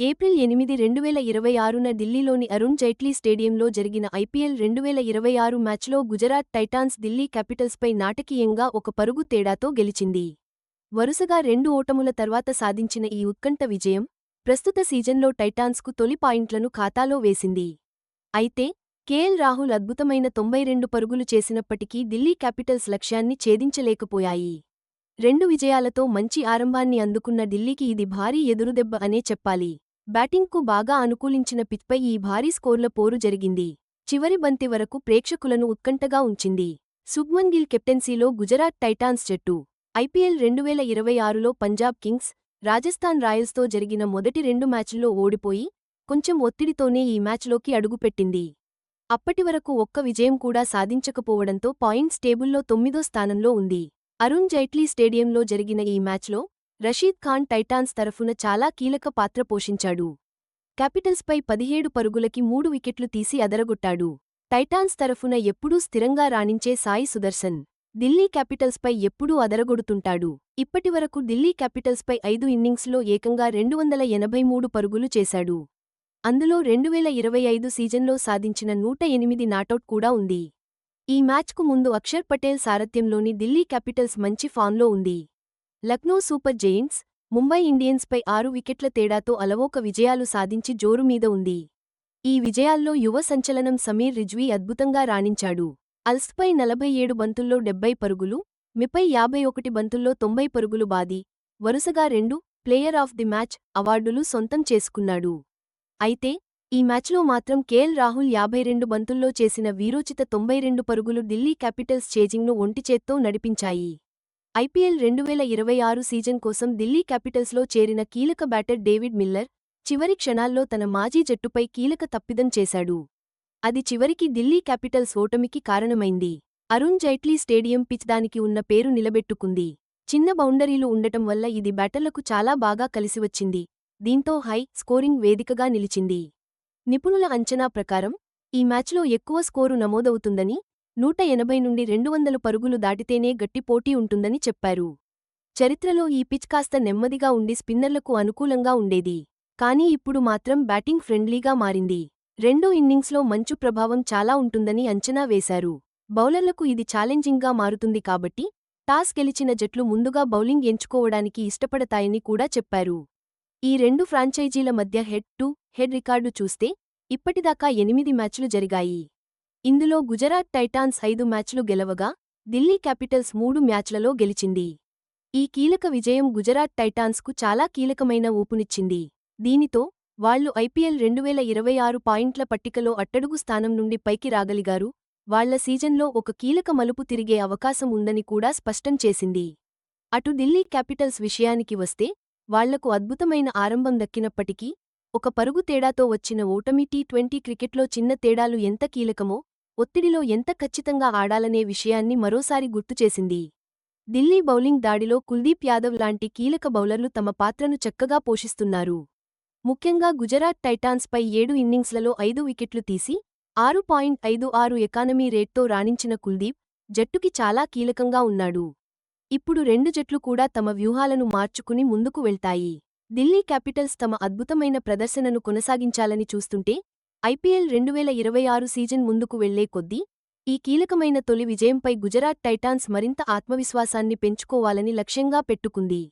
April 8, 2026న ఢిల్లీలోని అరుణ్ జైట్లీ స్టేడియంలో జరిగిన ఐపీఎల్ 2026 మ్యాచ్లో గుజరాత్ టైటాన్స్ ఢిల్లీ క్యాపిటల్స్పై నాటకీయంగా ఒక పరుగు తేడాతో గెలిచింది. వరుసగా 2 ఓటముల తర్వాత సాధించిన ఈ ఉత్కంఠ విజయం, ప్రస్తుత సీజన్లో టైటాన్స్కు తొలి పాయింట్లను ఖాతాలో వేసింది. అయితే, కేఎల్ రాహుల్ అద్భుతమైన 92 పరుగులు చేసినప్పటికీ ఢిల్లీ క్యాపిటల్స్ లక్ష్యాన్ని ఛేదించలేకపోయాయి. 2 విజయాలతో మంచి ఆరంభాన్ని అందుకున్న ఢిల్లీకి ఇది భారీ ఎదురుదెబ్బ అనే చెప్పాలి. బ్యాటింగ్కు బాగా అనుకూలించిన పిచ్పై ఈ భారీ స్కోర్ల పోరు జరిగింది. చివరి బంతి వరకు ప్రేక్షకులను ఉత్కంఠగా ఉంచింది. శుభ్మన్ గిల్ కెప్టెన్సీలో గుజరాత్ టైటాన్స్ జట్టు ఐపీఎల్ 2026లో పంజాబ్ కింగ్స్, రాజస్థాన్ రాయల్స్తో జరిగిన మొదటి 2 మ్యాచ్ల్లో ఓడిపోయి, కొంచెం ఒత్తిడితోనే ఈ మ్యాచ్లోకి అడుగుపెట్టింది. అప్పటివరకు ఒక్క విజయం కూడా సాధించకపోవడంతో పాయింట్స్ టేబుల్లో 9వ స్థానంలో ఉంది. అరుణ్ జైట్లీ స్టేడియంలో జరిగిన ఈ మ్యాచ్లో రషీద్ ఖాన్ టైటాన్స్ తరఫున చాలా కీలక పాత్ర పోషించాడు. క్యాపిటల్స్పై 17 పరుగులకి 3 వికెట్లు తీసి అదరగొట్టాడు. టైటాన్స్ తరఫున ఎప్పుడూ స్థిరంగా రాణించే సాయి సుదర్శన్ ఢిల్లీ క్యాపిటల్స్పై ఎప్పుడూ అదరగొడుతుంటాడు. ఇప్పటివరకు ఢిల్లీ క్యాపిటల్స్పై 5 ఇన్నింగ్స్లో ఏకంగా 283 పరుగులు చేశాడు. అందులో 2025 సీజన్లో సాధించిన 108 నాటౌట్ కూడా ఉంది. ఈ మ్యాచ్కు ముందు అక్షర్ పటేల్ సారథ్యంలోని ఢిల్లీ క్యాపిటల్స్ మంచి ఫామ్లో ఉంది. లక్నో సూపర్ జెయింట్స్, ముంబై ఇండియన్స్పై 6 వికెట్ల తేడాతో అలవోక విజయాలు సాధించి జోరు మీద ఉంది. ఈ విజయాల్లో యువ సంచలనం సమీర్ రిజ్వీ అద్భుతంగా రాణించాడు. అల్స్పై 47 బంతుల్లో 70 పరుగులు, మిపై 51 బంతుల్లో 90 పరుగులు బాది, వరుసగా 2 ప్లేయర్ ఆఫ్ ది మ్యాచ్ అవార్డులు సొంతం చేసుకున్నాడు. అయితే, ఈ మ్యాచ్లో మాత్రం కేఎల్ రాహుల్ 52 బంతుల్లో చేసిన వీరోచిత 92 పరుగులు ఢిల్లీ క్యాపిటల్స్ ఛేజింగ్ను ఒంటిచేత్తో నడిపించాయి. ఐపీఎల్ 2026 సీజన్ కోసం ఢిల్లీ క్యాపిటల్స్లో చేరిన కీలక బ్యాటర్ డేవిడ్ మిల్లర్, చివరి క్షణాల్లో తన మాజీ జట్టుపై కీలక తప్పిదం చేశాడు. అది చివరికి ఢిల్లీ క్యాపిటల్స్ ఓటమికి కారణమైంది. అరుణ్ జైట్లీ స్టేడియం పిచ్ దానికి ఉన్న పేరు నిలబెట్టుకుంది. చిన్న బౌండరీలు ఉండటం వల్ల ఇది బ్యాటర్లకు చాలా బాగా కలిసివచ్చింది. దీంతో హై స్కోరింగ్ వేదికగా నిలిచింది. నిపుణుల అంచనా ప్రకారం, ఈ మ్యాచ్లో ఎక్కువ స్కోరు నమోదవుతుందని, 180 నుండి 200 పరుగులు దాటితేనే గట్టి పోటీ ఉంటుందని చెప్పారు. చరిత్రలో ఈ పిచ్ కాస్త నెమ్మదిగా ఉండి స్పిన్నర్లకు అనుకూలంగా ఉండేది. కానీ ఇప్పుడు మాత్రం బ్యాటింగ్ ఫ్రెండ్లీగా మారింది. 2 ఇన్నింగ్స్లో మంచు ప్రభావం చాలా ఉంటుందని అంచనా వేశారు. బౌలర్లకు ఇది ఛాలెంజింగ్గా మారుతుంది కాబట్టి, టాస్ గెలిచిన జట్లు ముందుగా బౌలింగ్ ఎంచుకోవడానికి ఇష్టపడతాయని కూడా చెప్పారు. ఈ 2 ఫ్రాంచైజీల మధ్య హెడ్ టు హెడ్ రికార్డు చూస్తే, ఇప్పటిదాకా 8 మ్యాచ్లు జరిగాయి. ఇందులో గుజరాత్ టైటాన్స్ 5 మ్యాచ్లు గెలవగా, ఢిల్లీ క్యాపిటల్స్ 3 మ్యాచ్లలో గెలిచింది. ఈ కీలక విజయం గుజరాత్ టైటాన్స్కు చాలా కీలకమైన ఊపునిచ్చింది. దీనితో, వాళ్లు ఐపీఎల్ 2026 పాయింట్ల పట్టికలో అట్టడుగు స్థానం నుండి పైకి రాగలిగారు. వాళ్ల సీజన్లో ఒక కీలక మలుపు తిరిగే అవకాశం ఉందని కూడా స్పష్టం చేసింది. అటు ఢిల్లీ క్యాపిటల్స్ విషయానికి వస్తే, వాళ్లకు అద్భుతమైన ఆరంభం దక్కినప్పటికీ, ఒక పరుగు తేడాతో వచ్చిన ఓటమి టీ20 క్రికెట్లో చిన్న తేడాలు ఎంత కీలకమో, ఒత్తిడిలో ఎంత ఖచ్చితంగా ఆడాలనే విషయాన్ని మరోసారి గుర్తుచేసింది. ఢిల్లీ బౌలింగ్ దాడిలో కుల్దీప్ యాదవ్ లాంటి కీలక బౌలర్లు తమ పాత్రను చక్కగా పోషిస్తున్నారు. ముఖ్యంగా గుజరాత్ టైటాన్స్పై 7 ఇన్నింగ్స్లలో 5 వికెట్లు తీసి 6.56 ఎకానమీ రేట్తో రాణించిన కుల్దీప్, జట్టుకి చాలా కీలకంగా ఉన్నాడు. ఇప్పుడు 2 జట్లు కూడా తమ వ్యూహాలను మార్చుకుని ముందుకు వెళ్తాయి. ఢిల్లీ క్యాపిటల్స్ తమ అద్భుతమైన ప్రదర్శనను కొనసాగించాలని చూస్తుంటే, ఐపీఎల్ 2026 సీజన్ ముందుకు వెళ్లే కొద్దీ, ఈ కీలకమైన తొలి విజయంపై గుజరాత్ టైటాన్స్ మరింత ఆత్మవిశ్వాసాన్ని పెంచుకోవాలని లక్ష్యంగా పెట్టుకుంది.